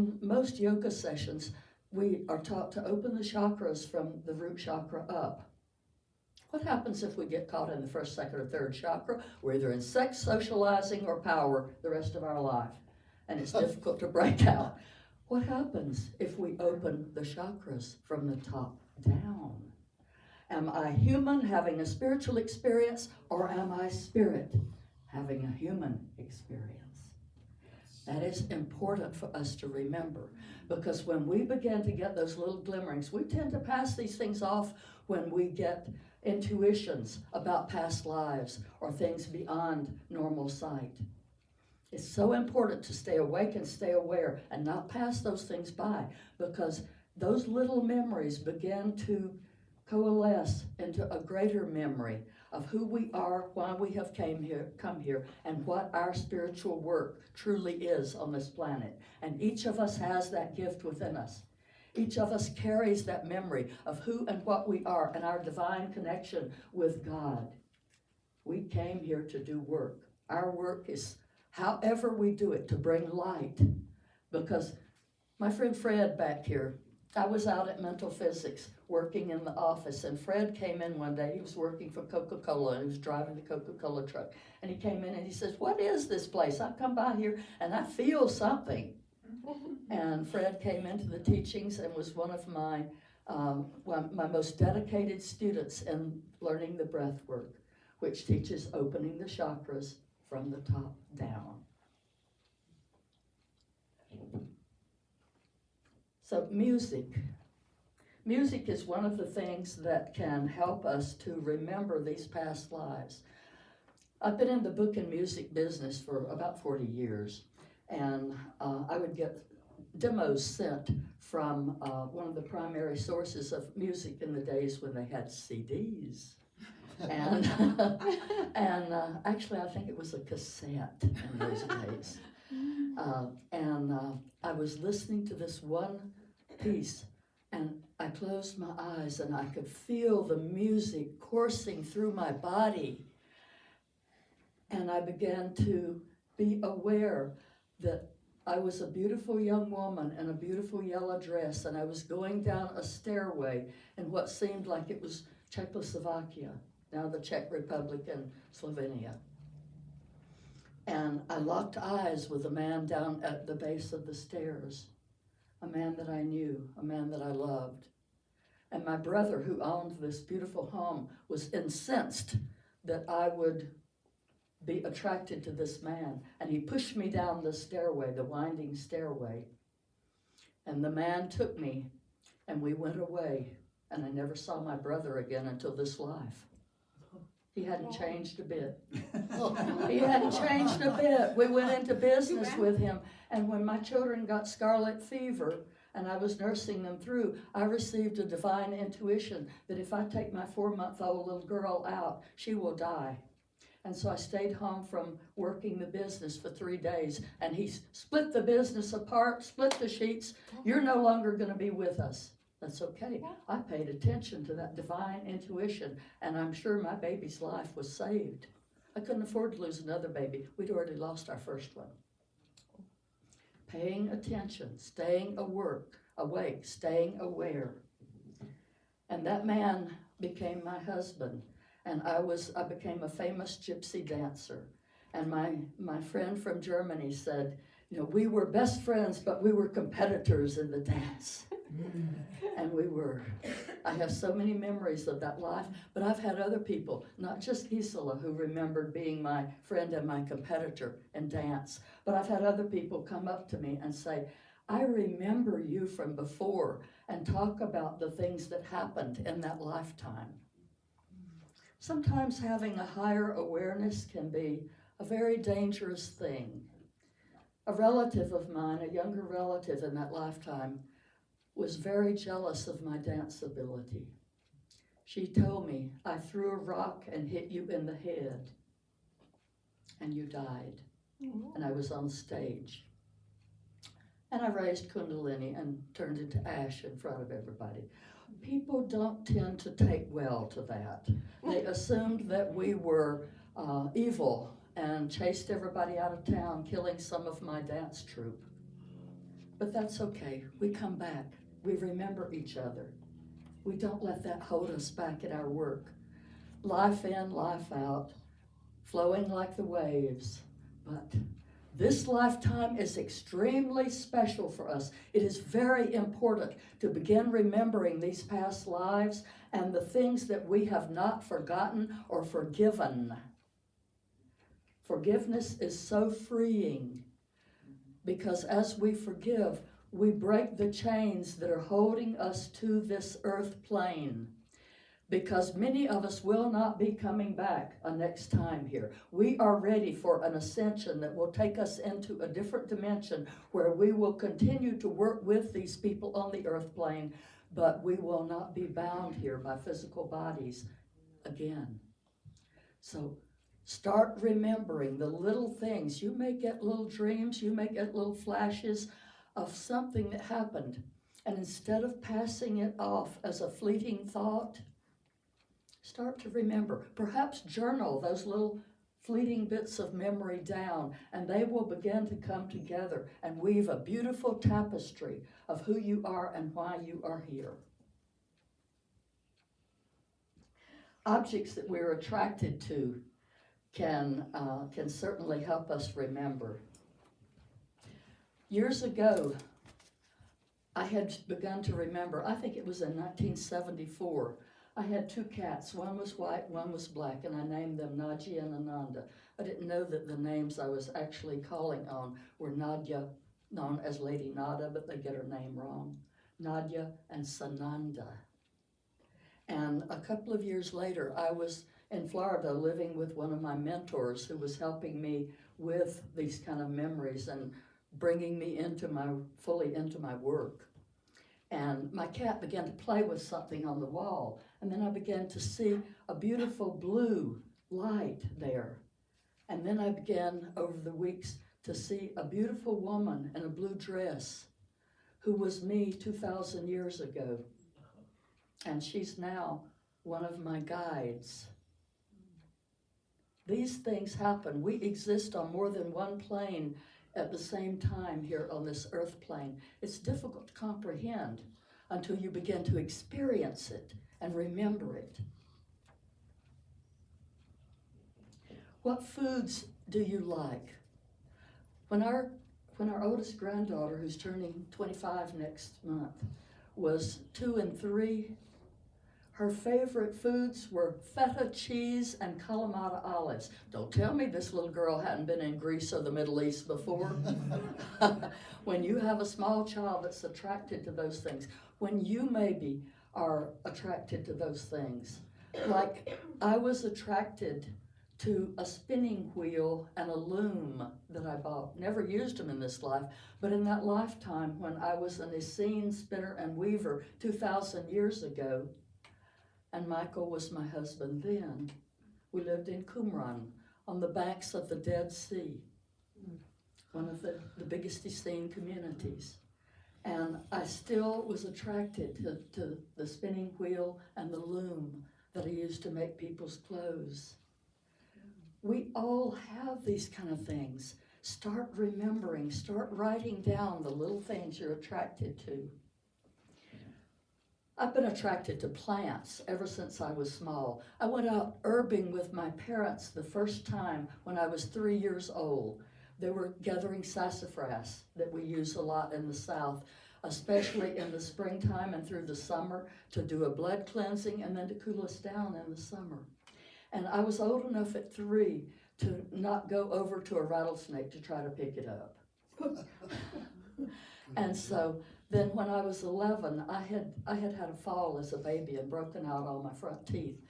Most yoga sessions, we are taught to open the chakras from the root chakra up. What happens if we get caught in the first, second, or third chakra? We're either in sex, socializing, or power the rest of our life, and it's difficult to break out. What happens if we open the chakras from the top down? Am I human having a spiritual experience, or am I spirit having a human experience? That is important for us to remember, because when we begin to get those little glimmerings, we tend to pass these things off when we get intuitions about past lives or things beyond normal sight. It's so important to stay awake and stay aware and not pass those things by, because those little memories begin to coalesce into a greater memory of who we are, why we have come here, and what our spiritual work truly is on this planet. And each of us has that gift within us. Each of us carries that memory of who and what we are and our divine connection with God. We came here to do work. Our work is, however we do it, to bring light. Because my friend Fred back here, I was out at mental physics working in the office, and Fred came in one day. He was working for Coca-Cola, and he was driving the Coca-Cola truck. And he came in and he says, "What is this place? I've come by here and I feel something." And Fred came into the teachings and was one of my most dedicated students in learning the breath work, which teaches opening the chakras from the top down. So music. Music is one of the things that can help us to remember these past lives. I've been in the book and music business for about 40 years, and I would get demos sent from one of the primary sources of music in the days when they had CDs. And, actually I think it was a cassette in those days. I was listening to this one piece, and I closed my eyes and I could feel the music coursing through my body. And I began to be aware that I was a beautiful young woman in a beautiful yellow dress, and I was going down a stairway in what seemed like it was Czechoslovakia, now the Czech Republic and Slovenia. And I locked eyes with a man down at the base of the stairs, a man that I knew, a man that I loved. And my brother, who owned this beautiful home, was incensed that I would be attracted to this man. And he pushed me down the stairway, the winding stairway. And the man took me, and we went away. And I never saw my brother again until this life. He hadn't changed a bit. He hadn't changed a bit. We went into business with him. And when my children got scarlet fever and I was nursing them through, I received a divine intuition that if I take my 4-month-old little girl out, she will die. And so I stayed home from working the business for 3 days, and he split the business apart, split the sheets. "You're no longer going to be with us." That's okay. I paid attention to that divine intuition, and I'm sure my baby's life was saved. I couldn't afford to lose another baby. We'd already lost our first one. Paying attention, staying awake, staying aware. And that man became my husband, and I became a famous gypsy dancer. And my friend from Germany said, "We were best friends, but we were competitors in the dance." And we were. I have so many memories of that life, but I've had other people, not just Gisela, who remembered being my friend and my competitor in dance, but I've had other people come up to me and say, "I remember you from before," and talk about the things that happened in that lifetime. Sometimes having a higher awareness can be a very dangerous thing. A relative of mine, a younger relative in that lifetime, was very jealous of my dance ability. She told me, "I threw a rock and hit you in the head, and you died." And I was on stage. And I raised Kundalini and turned into ash in front of everybody. People don't tend to take well to that. They assumed that we were evil and chased everybody out of town, killing some of my dance troupe. But that's okay. We come back. We remember each other. We don't let that hold us back at our work. Life in, life out, flowing like the waves. But this lifetime is extremely special for us. It is very important to begin remembering these past lives and the things that we have not forgotten or forgiven. Forgiveness is so freeing because as we forgive, we break the chains that are holding us to this earth plane. Because many of us will not be coming back a next time here. We are ready for an ascension that will take us into a different dimension where we will continue to work with these people on the earth plane, but we will not be bound here by physical bodies again. So start remembering the little things. You may get little dreams, you may get little flashes of something that happened. And instead of passing it off as a fleeting thought, start to remember. Perhaps journal those little fleeting bits of memory down, and they will begin to come together and weave a beautiful tapestry of who you are and why you are here. Objects that we're attracted to can certainly help us remember. Years ago, I had begun to remember, I think it was in 1974, I had two cats. One was white, one was black, and I named them Nadia and Ananda. I didn't know that the names I was actually calling on were Nadia, known as Lady Nada, but they get her name wrong, Nadia and Sananda. And a couple of years later, I was in Florida living with one of my mentors who was helping me with these kind of memories and bringing me fully into my work. And my cat began to play with something on the wall. And then I began to see a beautiful blue light there. And then I began over the weeks to see a beautiful woman in a blue dress who was me 2,000 years ago. And she's now one of my guides. These things happen. We exist on more than one plane at the same time here on this earth plane. It's difficult to comprehend until you begin to experience it and remember it. What foods do you like? When our oldest granddaughter, who's turning 25 next month, was 2 and 3, her favorite foods were feta cheese and Kalamata olives. Don't tell me this little girl hadn't been in Greece or the Middle East before. When you have a small child that's attracted to those things, when you maybe are attracted to those things, like I was attracted to a spinning wheel and a loom that I bought. Never used them in this life, but in that lifetime when I was an Essene spinner and weaver 2,000 years ago, and Michael was my husband then. We lived in Qumran on the banks of the Dead Sea, one of the biggest Essene communities. And I still was attracted to the spinning wheel and the loom that I used to make people's clothes. We all have these kind of things. Start remembering, start writing down the little things you're attracted to. I've been attracted to plants ever since I was small. I went out herbing with my parents the first time when I was 3 years old. They were gathering sassafras that we use a lot in the South, especially in the springtime and through the summer, to do a blood cleansing and then to cool us down in the summer. And I was old enough at 3 to not go over to a rattlesnake to try to pick it up. And so then when I was 11, I had a fall as a baby and broken out all my front teeth.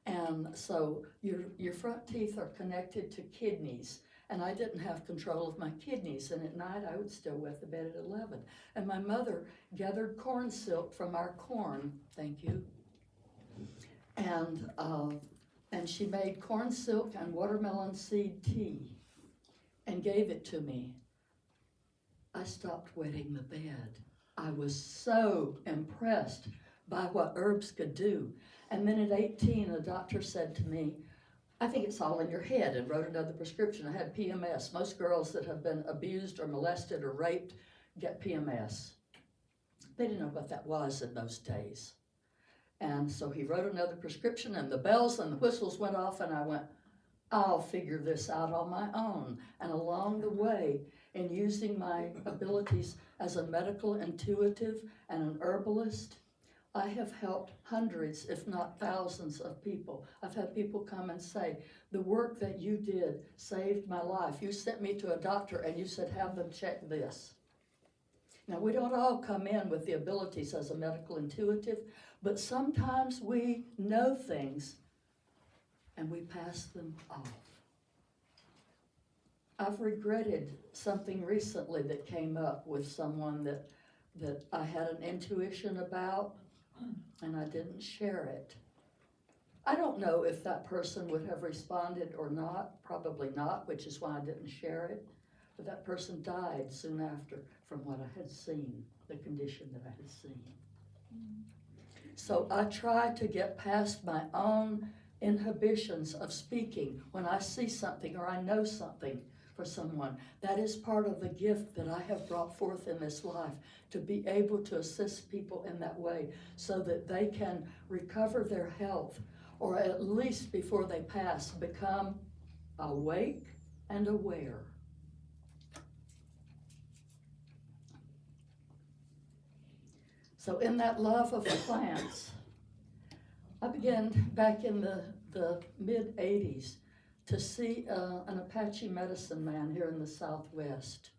And so your front teeth are connected to kidneys. And I didn't have control of my kidneys. And at night, I would still wet the bed at 11. And my mother gathered corn silk from our corn. Thank you. And she made corn silk and watermelon seed tea and gave it to me. I stopped wetting the bed. I was so impressed by what herbs could do. And then at 18, a doctor said to me, I think it's all in your head, and wrote another prescription. I had PMS. Most girls that have been abused or molested or raped get PMS. They didn't know what that was in those days. And so he wrote another prescription, and the bells and the whistles went off, and I went, I'll figure this out on my own. And along the way, in using my abilities as a medical intuitive and an herbalist, I have helped hundreds, if not thousands of people. I've had people come and say, the work that you did saved my life. You sent me to a doctor and you said, have them check this. Now, we don't all come in with the abilities as a medical intuitive, but sometimes we know things and we pass them off. I've regretted something recently that came up with someone that I had an intuition about, and I didn't share it. I don't know if that person would have responded or not, probably not, which is why I didn't share it. But that person died soon after from what I had seen, the condition that I had seen. So I try to get past my own inhibitions of speaking when I see something or I know something for someone. That is part of the gift that I have brought forth in this life, to be able to assist people in that way so that they can recover their health, or at least before they pass, become awake and aware. So in that love of plants, I began back in the mid-'80s to see an Apache medicine man here in the Southwest.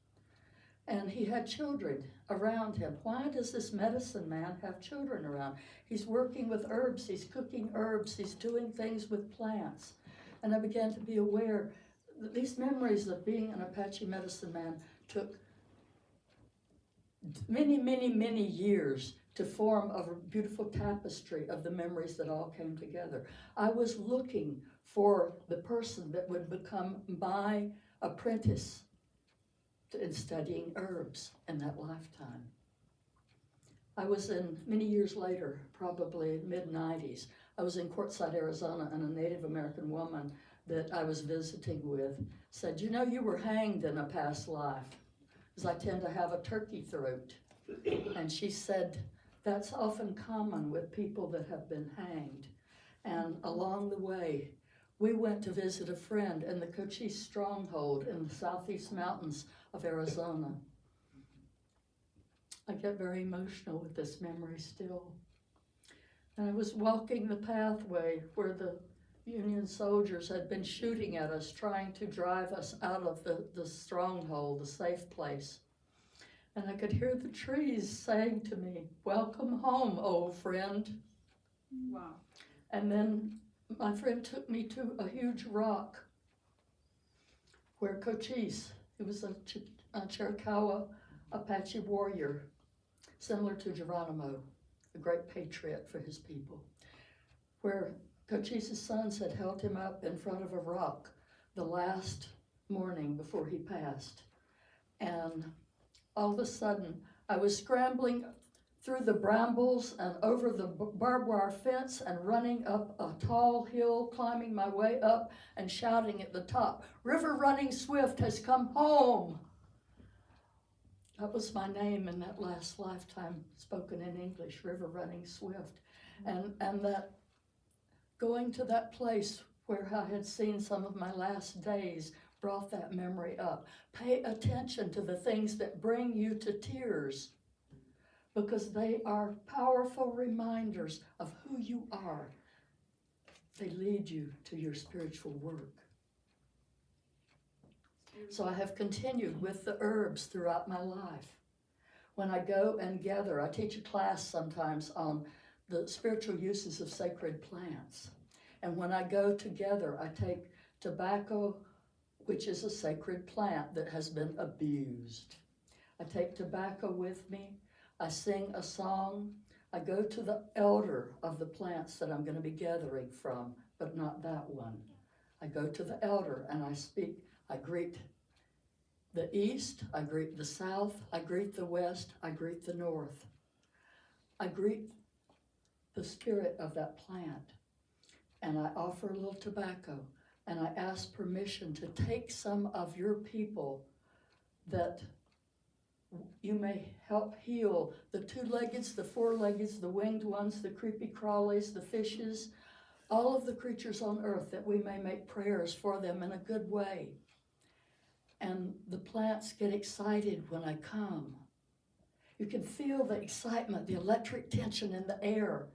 And he had children around him. Why does this medicine man have children around? He's working with herbs, he's cooking herbs, he's doing things with plants. And I began to be aware that these memories of being an Apache medicine man took many, many, many years to form a beautiful tapestry of the memories that all came together. I was looking for the person that would become my apprentice in studying herbs in that lifetime. I was many years later, probably mid-'90s, I was in Quartzsite, Arizona, and a Native American woman that I was visiting with said, you know, you were hanged in a past life, because I tend to have a turkey throat. And she said, that's often common with people that have been hanged. And along the way, we went to visit a friend in the Cochise stronghold in the southeast mountains of Arizona. I get very emotional with this memory still. And I was walking the pathway where the Union soldiers had been shooting at us, trying to drive us out of the stronghold, the safe place. And I could hear the trees saying to me, welcome home, old friend. Wow. And then my friend took me to a huge rock where Cochise, he was a Chiricahua Apache warrior, similar to Geronimo, a great patriot for his people, where Cochise's sons had held him up in front of a rock the last morning before he passed. And all of a sudden, I was scrambling through the brambles and over the barbed wire fence and running up a tall hill, climbing my way up and shouting at the top, River Running Swift has come home. That was my name in that last lifetime, spoken in English, River Running Swift. And that going to that place where I had seen some of my last days brought that memory up. Pay attention to the things that bring you to tears, because they are powerful reminders of who you are. They lead you to your spiritual work. So I have continued with the herbs throughout my life. When I go and gather, I teach a class sometimes on the spiritual uses of sacred plants. And when I go together, I take tobacco, which is a sacred plant that has been abused. I take tobacco with me. I sing a song. I go to the elder of the plants that I'm going to be gathering from, but not that one. I go to the elder and I speak. I greet the east, I greet the south, I greet the west, I greet the north. I greet the spirit of that plant, and I offer a little tobacco, and I ask permission to take some of your people that You may help heal the two-leggeds, the four-leggeds, the winged ones, the creepy crawlies, the fishes, all of the creatures on earth, that we may make prayers for them in a good way. And the plants get excited when I come. You can feel the excitement, the electric tension in the air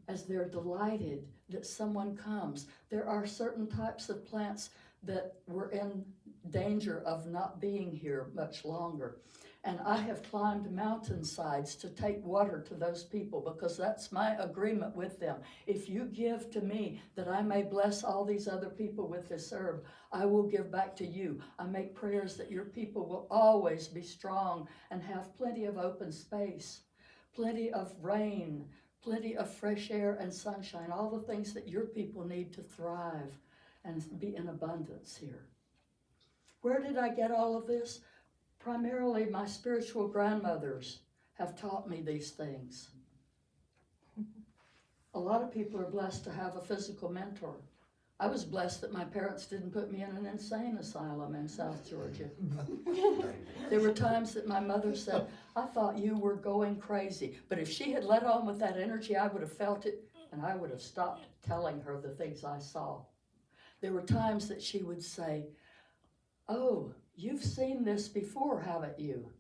as they're delighted that someone comes. There are certain types of plants that were in danger of not being here much longer. And I have climbed mountainsides to take water to those people, because that's my agreement with them. If you give to me that I may bless all these other people with this herb, I will give back to you. I make prayers that your people will always be strong and have plenty of open space, plenty of rain, plenty of fresh air and sunshine, all the things that your people need to thrive and be in abundance here. Where did I get all of this? Primarily, my spiritual grandmothers have taught me these things. A lot of people are blessed to have a physical mentor. I was blessed that my parents didn't put me in an insane asylum in South Georgia. There were times that my mother said, I thought you were going crazy. But if she had let on with that energy, I would have felt it, and I would have stopped telling her the things I saw. There were times that she would say, oh, you've seen this before, haven't you?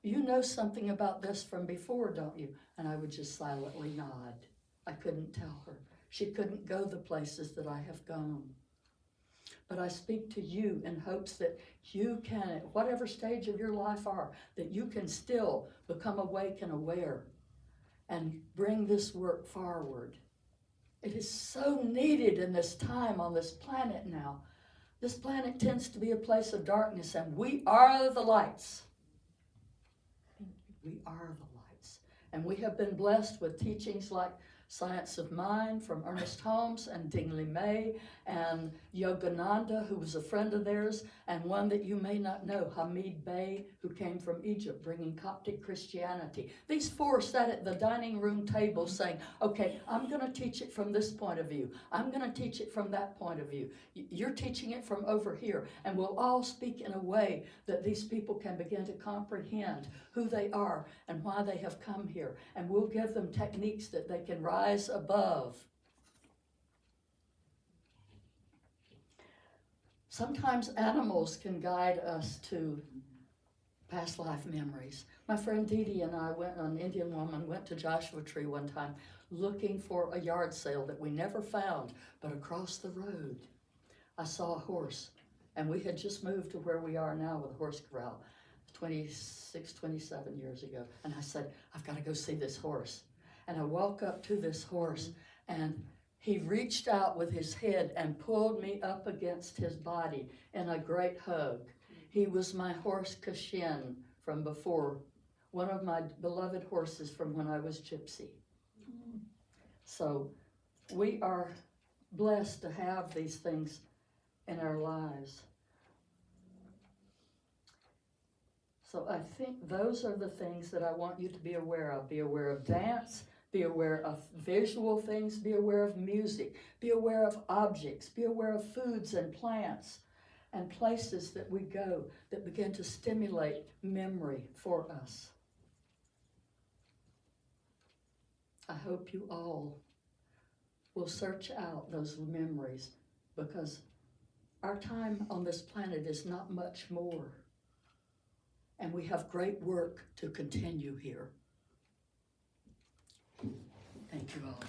You know something about this from before, don't you? And I would just silently nod. I couldn't tell her. She couldn't go the places that I have gone. But I speak to you in hopes that you can, at whatever stage of your life are, that you can still become awake and aware and bring this work forward. It is so needed in this time on this planet now. This planet tends to be a place of darkness, and we are the lights. We are the lights. And we have been blessed with teachings like Science of Mind from Ernest Holmes and Dingley May and Yogananda, who was a friend of theirs, and one that you may not know, Hamid Bey, who came from Egypt bringing Coptic Christianity. These four sat at the dining room table saying, okay, I'm going to teach it from this point of view. I'm going to teach it from that point of view. You're teaching it from over here. And we'll all speak in a way that these people can begin to comprehend who they are and why they have come here. And we'll give them techniques that they can rise above. Sometimes animals can guide us to past life memories. My friend Dee Dee and I an Indian woman, went to Joshua Tree one time looking for a yard sale that we never found, but across the road I saw a horse, and we had just moved to where we are now with a horse corral 26, 27 years ago. And I said, I've got to go see this horse. And I walk up to this horse, and he reached out with his head and pulled me up against his body in a great hug. He was my horse Kashin from before, one of my beloved horses from when I was gypsy. So we are blessed to have these things in our lives. So I think those are the things that I want you to be aware of. Be aware of dance. Be aware of visual things, be aware of music, be aware of objects, be aware of foods and plants and places that we go that begin to stimulate memory for us. I hope you all will search out those memories, because our time on this planet is not much more, and we have great work to continue here. Thank you all.